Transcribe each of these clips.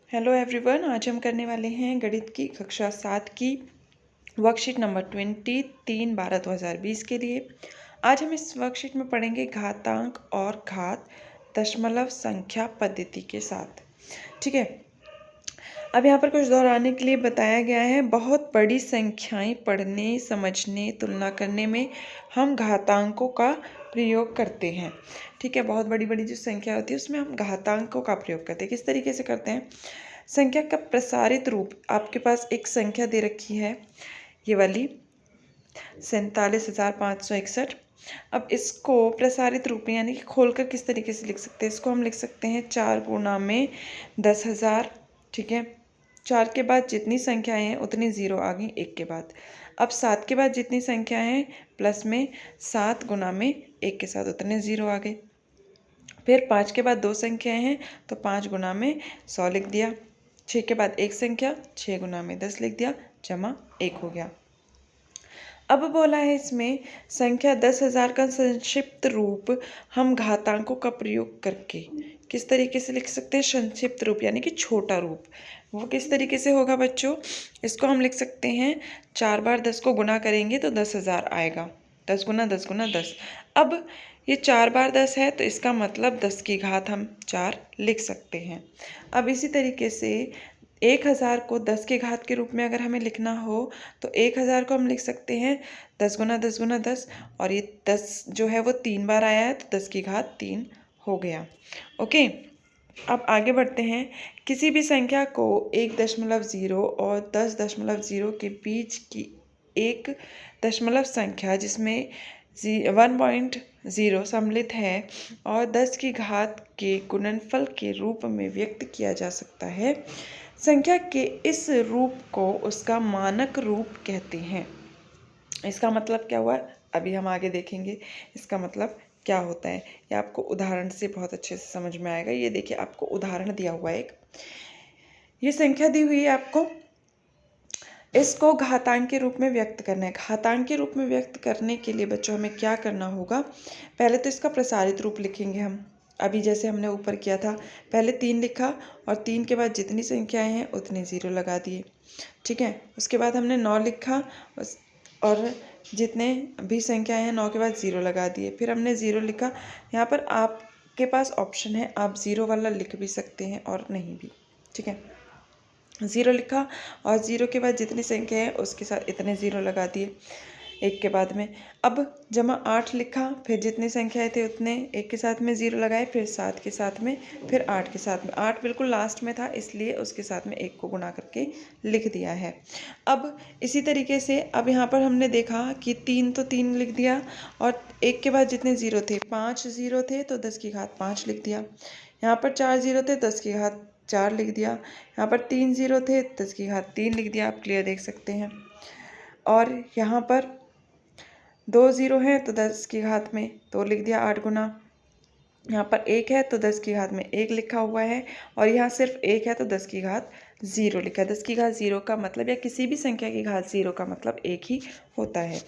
Hello everyone, आज हम करने वाले हैं गणित की कक्षा 7 की वर्कशीट नंबर 20 3/12/2020 के लिए। आज हम इस वर्कशीट में पढ़ेंगे घातांक और घात दशमलव संख्या पद्धति के साथ। ठीक है, अब यहाँ पर कुछ दोहराने के लिए बताया गया है। बहुत बड़ी संख्याएं पढ़ने, समझने, तुलना करने में हम घातांकों का प्रयोग करते हैं। ठीक है, बहुत बड़ी बड़ी जो संख्या होती है उसमें हम घातांकों का प्रयोग करते हैं। किस तरीके से करते हैं? संख्या का प्रसारित रूप, आपके पास एक संख्या दे रखी है, ये वाली 47,561। अब इसको प्रसारित रूप में यानी कि खोलकर किस तरीके से लिख सकते हैं? इसको हम लिख सकते हैं 4 गुणा में 10,000। ठीक है, 4 के बाद जितनी संख्याएं हैं उतनी जीरो आ गई 1 के बाद। अब 7 के बाद जितनी संख्या है प्लस में 7 गुना में 1 के साथ उतने जीरो आ गए। फिर 5 के बाद 2 संख्याएं हैं तो 5 गुना में 100 लिख दिया। 6 के बाद एक संख्या, 6 गुना में 10 लिख दिया, जमा 1 हो गया। अब बोला है इसमें संख्या 10,000 का संक्षिप्त रूप हम घातांकों का प्रयोग करके किस तरीके से लिख सकते हैं? संक्षिप्त रूप यानी कि छोटा रूप। वो किस तरीके से होगा बच्चों? इसको हम लिख सकते हैं 4 बार 10 को गुना करेंगे तो 10,000 आएगा। 10 गुना 10 गुना 10। अब ये 4 बार 10 है तो इसका मतलब 10 की घात हम 4 लिख सकते हैं। अब इसी तरीके से 1,000 को 10 के घात के रूप में अगर हमें लिखना हो तो 1,000 को हम लिख सकते हैं 10 गुना 10 गुना 10, और ये 10 जो है वो 3 बार आया है तो 10 की घात 3 हो गया। ओके, अब आगे बढ़ते हैं। किसी भी संख्या को 1.0 और 10.0 के बीच की एक दशमलव संख्या जिसमें 1.0 सम्मिलित है और 10 की घात के गुणनफल के रूप में व्यक्त किया जा सकता है। संख्या के इस रूप को उसका मानक रूप कहते हैं। इसका मतलब क्या हुआ? अभी हम आगे देखेंगे इसका मतलब क्या होता है। ये आपको उदाहरण से बहुत अच्छे से समझ में आएगा। ये देखिए, आपको उदाहरण दिया हुआ है एक, ये संख्या दी हुई है आपको, इसको घातांक के रूप में व्यक्त करना है। घातांक के रूप में व्यक्त करने के लिए बच्चों हमें क्या करना होगा? पहले तो इसका प्रसारित रूप लिखेंगे हम। अभी जैसे हमने ऊपर किया था, पहले 3 लिखा और 3 के बाद जितनी संख्याएं हैं उतने ज़ीरो लगा दिए। ठीक है, उसके बाद हमने 9 लिखा और जितने भी संख्याएं हैं 9 के बाद ज़ीरो लगा दिए। फिर हमने ज़ीरो लिखा। यहाँ पर आपके पास ऑप्शन है, आप ज़ीरो वाला लिख भी सकते हैं और नहीं भी। ठीक है, 0 लिखा और 0 के बाद जितनी संख्या है उसके साथ इतने ज़ीरो लगा दिए एक के बाद में। अब जमा 8 लिखा, फिर जितनी संख्याएं थे उतने एक के साथ में 0 लगाए, फिर 7 के साथ में, फिर 8 के साथ में। 8 बिल्कुल लास्ट में था इसलिए उसके साथ में 1 को गुणा करके लिख दिया है। अब इसी तरीके से अब यहाँ पर हमने देखा कि 3 तो 3 लिख दिया और 1 के बाद जितने ज़ीरो थे, 5 ज़ीरो थे तो 10 की घात 5 लिख दिया। यहाँ पर 4 ज़ीरो थे, 10 की घात 4 लिख दिया। यहाँ पर 3 ज़ीरो थे, 10 की घात 3 लिख दिया। आप क्लियर देख सकते हैं। और यहाँ पर 2 ज़ीरो हैं तो 10 की घात में 2 लिख दिया, 8 गुना। यहाँ पर 1 है तो 10 की घात में 1 लिखा हुआ है, और यहाँ सिर्फ 1 है तो 10 की घात 0 लिखा है। 10 की घात 0 का मतलब, या किसी भी संख्या की घात 0 का मतलब 1 ही होता है।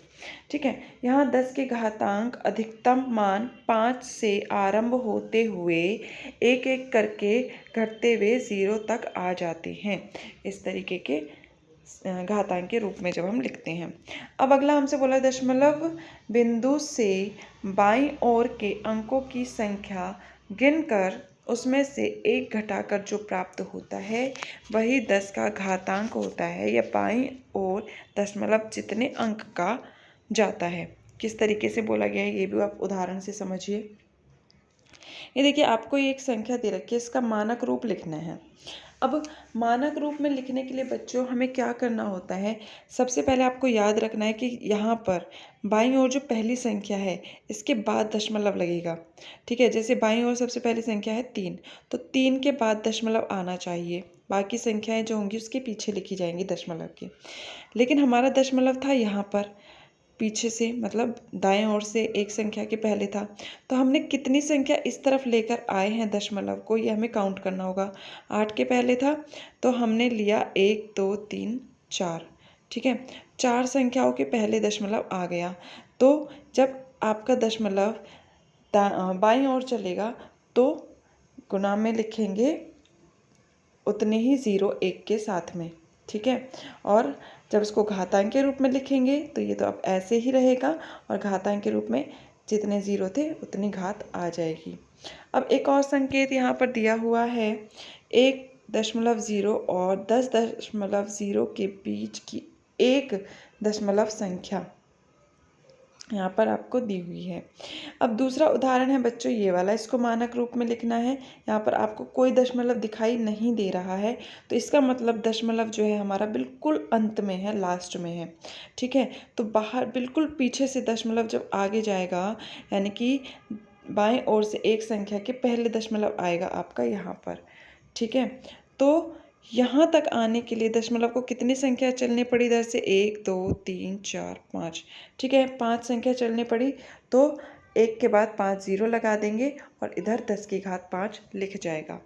ठीक है, यहाँ 10 के घातांक अधिकतम मान 5 से आरंभ होते हुए एक एक करके घटते हुए 0 तक आ जाते हैं। इस तरीके के घातांक के रूप में जब हम लिखते हैं। अब अगला हमसे बोला दशमलव बिंदु से बाईं ओर के अंकों की संख्या गिनकर उसमें से एक घटाकर जो प्राप्त होता है वही 10 का घातांक होता है, या बाईं ओर दशमलव जितने अंक का जाता है। किस तरीके से बोला गया है ये भी आप उदाहरण से समझिए। ये देखिए, आपको ये एक संख्या दे रखी है, इसका मानक रूप लिखना है। अब मानक रूप में लिखने के लिए बच्चों हमें क्या करना होता है? सबसे पहले आपको याद रखना है कि यहाँ पर बाईं ओर जो पहली संख्या है इसके बाद दशमलव लगेगा। ठीक है, जैसे बाईं ओर सबसे पहली संख्या है 3, तो 3 के बाद दशमलव आना चाहिए। बाकी संख्याएं जो होंगी उसके पीछे लिखी जाएंगी दशमलव के। लेकिन हमारा दशमलव था यहाँ पर पीछे से, मतलब दाएं ओर से एक संख्या के पहले था, तो हमने कितनी संख्या इस तरफ लेकर आए हैं दशमलव को, ये हमें काउंट करना होगा। 8 के पहले था तो हमने लिया 1 2 3 4। ठीक है, 4 संख्याओं के पहले दशमलव आ गया, तो जब आपका दशमलव बाईं ओर चलेगा तो गुणा में लिखेंगे उतने ही ज़ीरो एक के साथ में, ठीक है। और जब इसको घातांक के रूप में लिखेंगे तो ये तो अब ऐसे ही रहेगा, और घातांक के रूप में जितने ज़ीरो थे उतनी घात आ जाएगी। अब एक और संकेत यहाँ पर दिया हुआ है, 1.0 और 10.0 के बीच की एक दशमलव संख्या यहाँ पर आपको दी हुई है। अब दूसरा उदाहरण है बच्चों ये वाला, इसको मानक रूप में लिखना है। यहाँ पर आपको कोई दशमलव दिखाई नहीं दे रहा है, तो इसका मतलब दशमलव जो है हमारा बिल्कुल अंत में है, लास्ट में है, ठीक है। तो बाहर बिल्कुल पीछे से दशमलव जब आगे जाएगा, यानी कि बाएं ओर से एक संख्या के पहले दशमलव आएगा आपका यहाँ पर, ठीक है। तो यहाँ तक आने के लिए दशमलव को कितनी संख्या चलनी पड़ी इधर से, 1 2 3 4 5, ठीक है, 5 संख्या चलनी पड़ी। तो एक के बाद 5 ज़ीरो लगा देंगे और इधर 10 की घात 5 लिख जाएगा।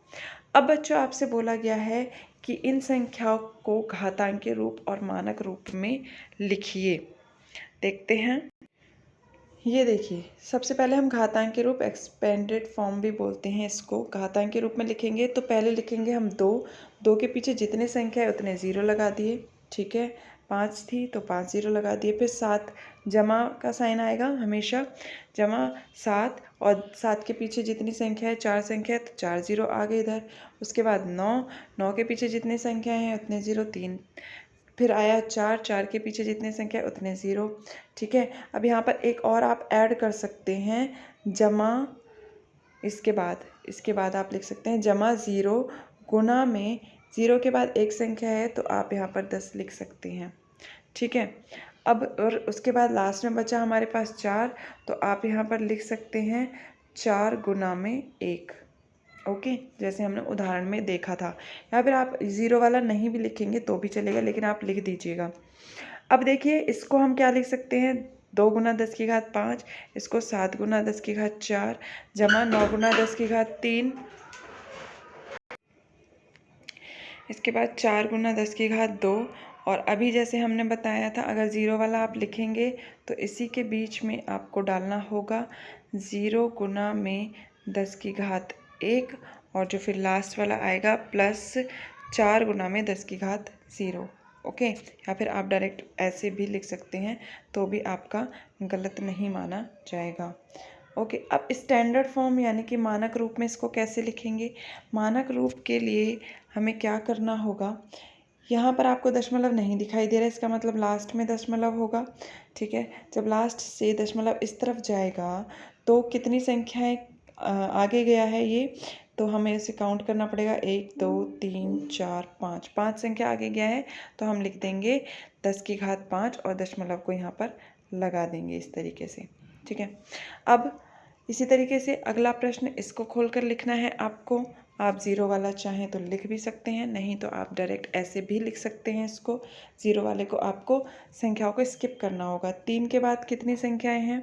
अब बच्चों आपसे बोला गया है कि इन संख्याओं को घातांकीय रूप और मानक रूप में लिखिए। देखते हैं। ये देखिए, सबसे पहले हम घातांक के रूप, एक्सपेंडेड फॉर्म भी बोलते हैं इसको, घातांक के रूप में लिखेंगे। तो पहले लिखेंगे हम 2, 2 के पीछे जितने संख्या है उतने ज़ीरो लगा दिए, ठीक है। 5 थी तो 5 ज़ीरो लगा दिए। फिर 7, जमा का साइन आएगा हमेशा, जमा 7, और 7 के पीछे जितनी संख्या है, 4 संख्या है तो 4 ज़ीरो आ गए इधर। उसके बाद 9, 9 के पीछे जितनी संख्या हैं उतने ज़ीरो, 3। फिर आया 4, 4 के पीछे जितने संख्या है उतने ज़ीरो, ठीक है। अब यहाँ पर एक और आप ऐड कर सकते हैं, जमा, इसके बाद आप लिख सकते हैं जमा 0 गुना में, 0 के बाद एक संख्या है तो आप यहाँ पर 10 लिख सकते हैं, ठीक है। अब और उसके बाद लास्ट में बचा हमारे पास 4, तो आप यहाँ पर लिख सकते हैं 4 गुना में 1, ओके, जैसे हमने उदाहरण में देखा था। या फिर आप ज़ीरो वाला नहीं भी लिखेंगे तो भी चलेगा, लेकिन आप लिख दीजिएगा। अब देखिए, इसको हम क्या लिख सकते हैं, 2 गुना 10 की घात 5, इसको 7 गुना 10 की घात 4, जमा 9 गुना 10 की घात 3, इसके बाद 4 गुना 10 की घात 2। और अभी जैसे हमने बताया था, अगर ज़ीरो वाला आप लिखेंगे तो इसी के बीच में आपको डालना होगा 0 गुना में 10 की घात 1, और जो फिर लास्ट वाला आएगा प्लस 4 गुना में 10 की घात 0, ओके। या फिर आप डायरेक्ट ऐसे भी लिख सकते हैं, तो भी आपका गलत नहीं माना जाएगा, ओके। अब स्टैंडर्ड फॉर्म यानी कि मानक रूप में इसको कैसे लिखेंगे। मानक रूप के लिए हमें क्या करना होगा, यहाँ पर आपको दशमलव नहीं दिखाई दे रहा है, इसका मतलब लास्ट में दशमलव होगा, ठीक है। जब लास्ट से दशमलव इस तरफ जाएगा तो कितनी संख्याएं आगे गया है ये, तो हमें इसे काउंट करना पड़ेगा, 1 2 3 4 5, 5 संख्या आगे गया है, तो हम लिख देंगे 10 की घात 5 और दशमलव को यहाँ पर लगा देंगे इस तरीके से, ठीक है। अब इसी तरीके से अगला प्रश्न, इसको खोलकर लिखना है आपको। आप ज़ीरो वाला चाहें तो लिख भी सकते हैं, नहीं तो आप डायरेक्ट ऐसे भी लिख सकते हैं इसको। ज़ीरो वाले को आपको संख्याओं को स्किप करना होगा। 3 के बाद कितनी संख्याएं हैं,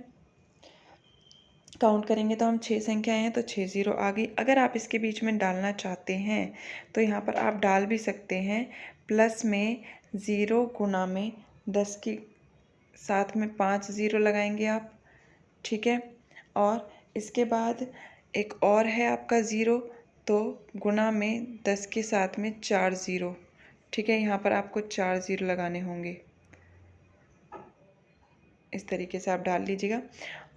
काउंट करेंगे तो हम 6 संख्याएं हैं, तो 6 ज़ीरो आ गई। अगर आप इसके बीच में डालना चाहते हैं तो यहाँ पर आप डाल भी सकते हैं, प्लस में 0 गुना में 10 की साथ में 5 ज़ीरो लगाएंगे आप, ठीक है। और इसके बाद एक और है आपका ज़ीरो, तो गुना में 10 के साथ में 4 ज़ीरो, ठीक है। यहाँ पर आपको 4 ज़ीरो लगाने होंगे, इस तरीके से आप डाल लीजिएगा।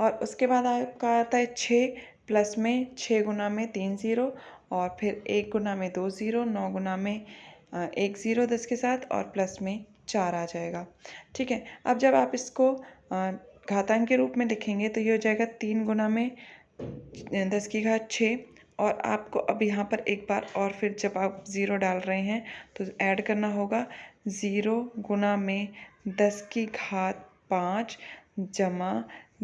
और उसके बाद आपका आता है 6, प्लस में 6 गुना में 3 ज़ीरो, और फिर 1 गुना में 2 ज़ीरो, 9 गुना में 1 ज़ीरो 10 के साथ, और प्लस में 4 आ जाएगा, ठीक है। अब जब आप इसको घातांक के रूप में लिखेंगे तो ये हो जाएगा 3 गुना में 10 की घात 6। और आपको अब यहाँ पर एक बार और फिर जब आप ज़ीरो डाल रहे हैं तो ऐड करना होगा, 0 गुना में 10 की घात 5 जमा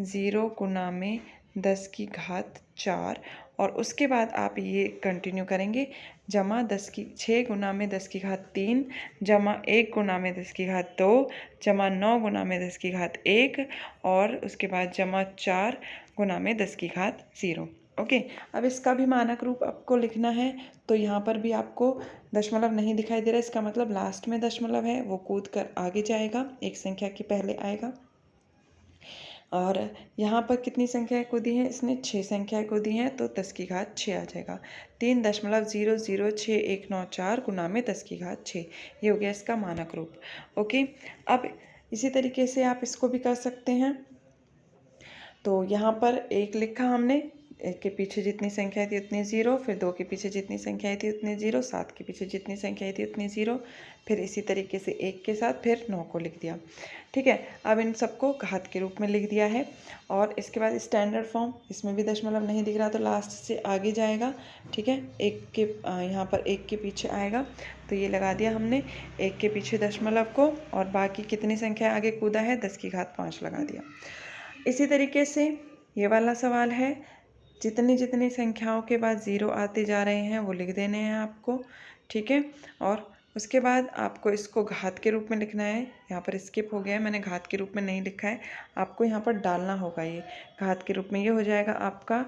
0 गुना में 10 की घात 4, और उसके बाद आप ये कंटिन्यू करेंगे, जमा 6 गुना में 10 की घात 3 जमा 1 गुना में 10 की घात 2 जमा 9 गुना में 10 की घात 1, और उसके बाद जमा 4 गुना में 10 की घात 0, ओके। अब इसका भी मानक रूप आपको लिखना है, तो यहाँ पर भी आपको दशमलव नहीं दिखाई दे रहा है, इसका मतलब लास्ट में दशमलव है, वो कूद कर आगे जाएगा, एक संख्या के पहले आएगा। और यहाँ पर कितनी संख्याएं को दी हैं, इसने 6 संख्याएं को दी हैं, तो 10 की घात 6 आ जाएगा। 3.00614 गुना में 10 की घात 6, ये हो गया इसका मानक रूप। ओके, अब इसी तरीके से आप इसको भी कर सकते हैं। तो यहाँ पर एक लिखा हमने, एक के पीछे जितनी संख्या थी उतनी ज़ीरो, फिर 2 के पीछे जितनी संख्याएं थी उतनी ज़ीरो, 7 के पीछे जितनी संख्याएं थी उतनी ज़ीरो, फिर इसी तरीके से 1 के साथ फिर 9 को लिख दिया। ठीक है, अब इन सबको घात के रूप में लिख दिया है। और इसके बाद स्टैंडर्ड फॉर्म, इसमें भी दशमलव नहीं दिख रहा तो लास्ट से आगे जाएगा। ठीक है, एक के यहाँ पर 1 के पीछे आएगा, तो ये लगा दिया हमने 1 के पीछे दशमलव को, और बाकी कितनी संख्या आगे कूदा है, 10 की घात 5 लगा दिया। इसी तरीके से ये वाला सवाल है, जितनी जितनी संख्याओं के बाद ज़ीरो आते जा रहे हैं वो लिख देने हैं आपको। ठीक है, और उसके बाद आपको इसको घात के रूप में लिखना है। यहाँ पर स्किप हो गया है, मैंने घात के रूप में नहीं लिखा है, आपको यहाँ पर डालना होगा ये घात के रूप में। ये हो जाएगा आपका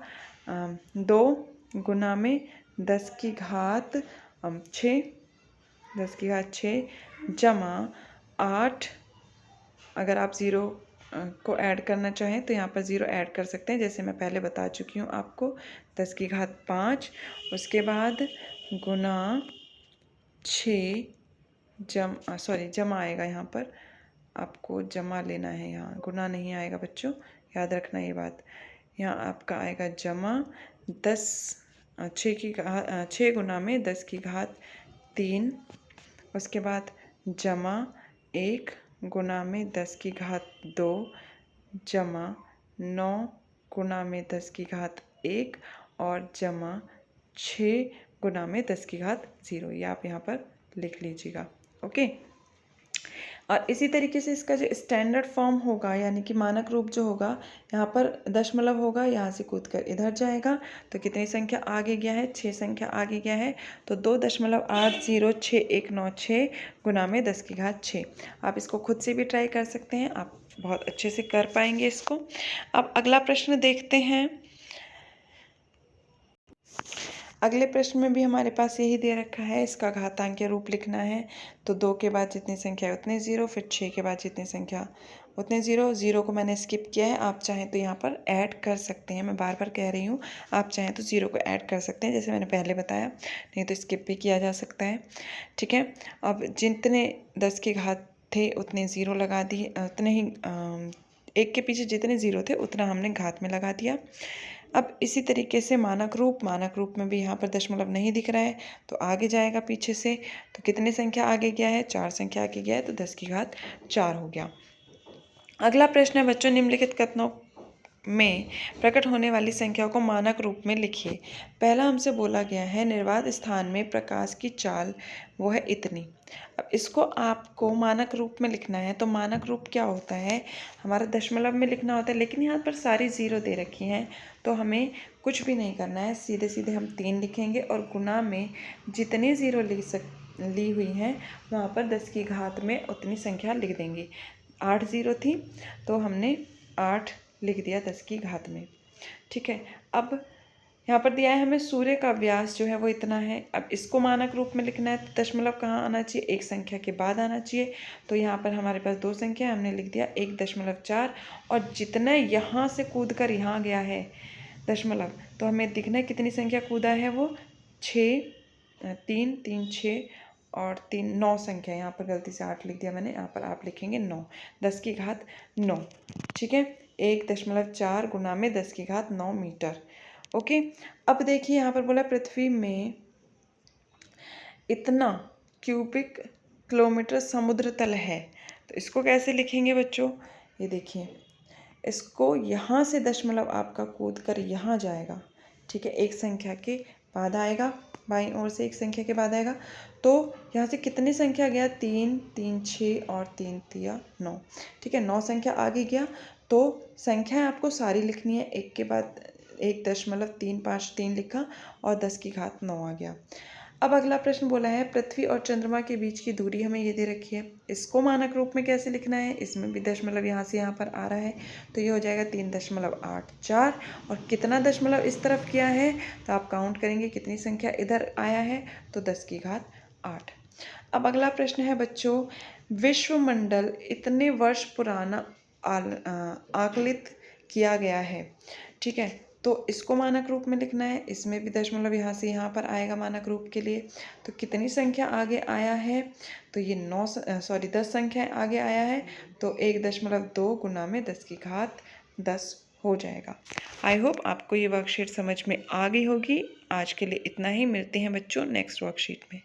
2 गुना में 10 की घात 6, 10 की घात 6 जमा 8। अगर आप ज़ीरो को ऐड करना चाहें तो यहाँ पर ज़ीरो ऐड कर सकते हैं, जैसे मैं पहले बता चुकी हूँ आपको। 10 की घात 5, उसके बाद गुना 6 जमा आएगा, यहाँ पर आपको जमा लेना है, यहाँ गुना नहीं आएगा बच्चों, याद रखना ये बात। यहाँ आपका आएगा जमा 6 गुना में 10 की घात 3, उसके बाद जमा 1 गुना में 10 की घात 2 जमा 9 गुना में 10 की घात 1 और जमा 6 गुना में 10 की घात 0। ये आप यहाँ पर लिख लीजिएगा। ओके, और इसी तरीके से इसका जो स्टैंडर्ड फॉर्म होगा, यानी कि मानक रूप जो होगा, यहाँ पर दशमलव होगा, यहाँ से कूद कर इधर जाएगा, तो कितनी संख्या आगे गया है, 6 संख्या आगे गया है, तो 2.806196 गुना में 10 की घात 6। आप इसको खुद से भी ट्राई कर सकते हैं, आप बहुत अच्छे से कर पाएंगे इसको। अब अगला प्रश्न देखते हैं। अगले प्रश्न में भी हमारे पास यही दे रखा है, इसका घातांकीय रूप लिखना है। तो 2 के बाद जितनी संख्या है उतने ज़ीरो, फिर 6 के बाद जितनी संख्या उतने ज़ीरो। ज़ीरो को मैंने स्किप किया है, आप चाहें तो यहाँ पर ऐड कर सकते हैं, मैं बार बार कह रही हूँ, आप चाहें तो ज़ीरो को ऐड कर सकते हैं, जैसे मैंने पहले बताया, नहीं तो स्किप भी किया जा सकता है। ठीक है, अब जितने 10 की घात थे उतने ज़ीरो लगा दिए, उतने ही 1 के पीछे जितने ज़ीरो थे उतना हमने घात में लगा दिया। अब इसी तरीके से मानक रूप में भी यहाँ पर दशमलव नहीं दिख रहा है, तो आगे जाएगा पीछे से, तो कितनी संख्या आगे गया है, 4 संख्या आगे गया है, तो 10 की घात 4 हो गया। अगला प्रश्न है बच्चों, निम्नलिखित कथनों में प्रकट होने वाली संख्याओं को मानक रूप में लिखिए। पहला हमसे बोला गया है, निर्वात स्थान में प्रकाश की चाल वो है इतनी। अब इसको आपको मानक रूप में लिखना है, तो मानक रूप क्या होता है, हमारा दशमलव में लिखना होता है, लेकिन यहाँ पर सारी ज़ीरो दे रखी हैं, तो हमें कुछ भी नहीं करना है, सीधे सीधे हम 3 लिखेंगे और गुना में जितनी ज़ीरो ली हुई हैं वहाँ पर 10 की घात में उतनी संख्या लिख देंगे। 8 ज़ीरो थी तो हमने 8 लिख दिया 10 की घात में। ठीक है, अब यहाँ पर दिया है हमें सूर्य का व्यास जो है वो इतना है। अब इसको मानक रूप में लिखना है, तो दशमलव कहाँ आना चाहिए, एक संख्या के बाद आना चाहिए। तो यहाँ पर हमारे पास 2 संख्या, हमने लिख दिया 1.4, और जितना यहाँ से कूद कर यहाँ गया है दशमलव, तो हमें दिखना है कितनी संख्या कूदा है वो 6, 3, 3, 6 और 3, 9 संख्या। यहाँ पर गलती से 8 लिख दिया मैंने, यहाँ पर आप लिखेंगे 9, 10 की घात 9। ठीक है, 1.4 गुना में 10 की घात 9 मीटर। ओके, अब देखिए यहाँ पर बोला पृथ्वी में इतना क्यूबिक किलोमीटर समुद्र तल है, तो इसको कैसे लिखेंगे बच्चों, ये देखिए, इसको यहाँ से दशमलव आपका कूद कर यहाँ जाएगा। ठीक है, एक संख्या के बाद आएगा, बाईं ओर से एक संख्या के बाद आएगा, तो यहाँ से कितनी संख्या गया, 3, 3, 6 और 3 3 9। ठीक है, 9 संख्या आगे गया, तो संख्या आपको सारी लिखनी है, एक के बाद 1.353 लिखा और 10 की घात 9 आ गया। अब अगला प्रश्न बोला है, पृथ्वी और चंद्रमा के बीच की दूरी हमें ये दे रखी है, इसको मानक रूप में कैसे लिखना है, इसमें भी दशमलव यहाँ से यहाँ पर आ रहा है, तो ये हो जाएगा 3.84, और कितना दशमलव इस तरफ किया है, तो आप काउंट करेंगे कितनी संख्या इधर आया है, तो 10 की घात 8। अब अगला प्रश्न है बच्चों, विश्वमंडल इतने वर्ष पुराना आकलित किया गया है। ठीक है, तो इसको मानक रूप में लिखना है। इसमें भी दशमलव यहाँ से यहाँ पर आएगा मानक रूप के लिए। तो कितनी संख्या आगे आया है, तो ये 10 संख्या आगे आया है। तो 1.2 गुना में 10 की घात 10 हो जाएगा। आई होप आपको ये वर्कशीट समझ में आ गई होगी। आज के लिए इतना ही, मिलते हैं बच्चों नेक्स्ट वर्कशीट में।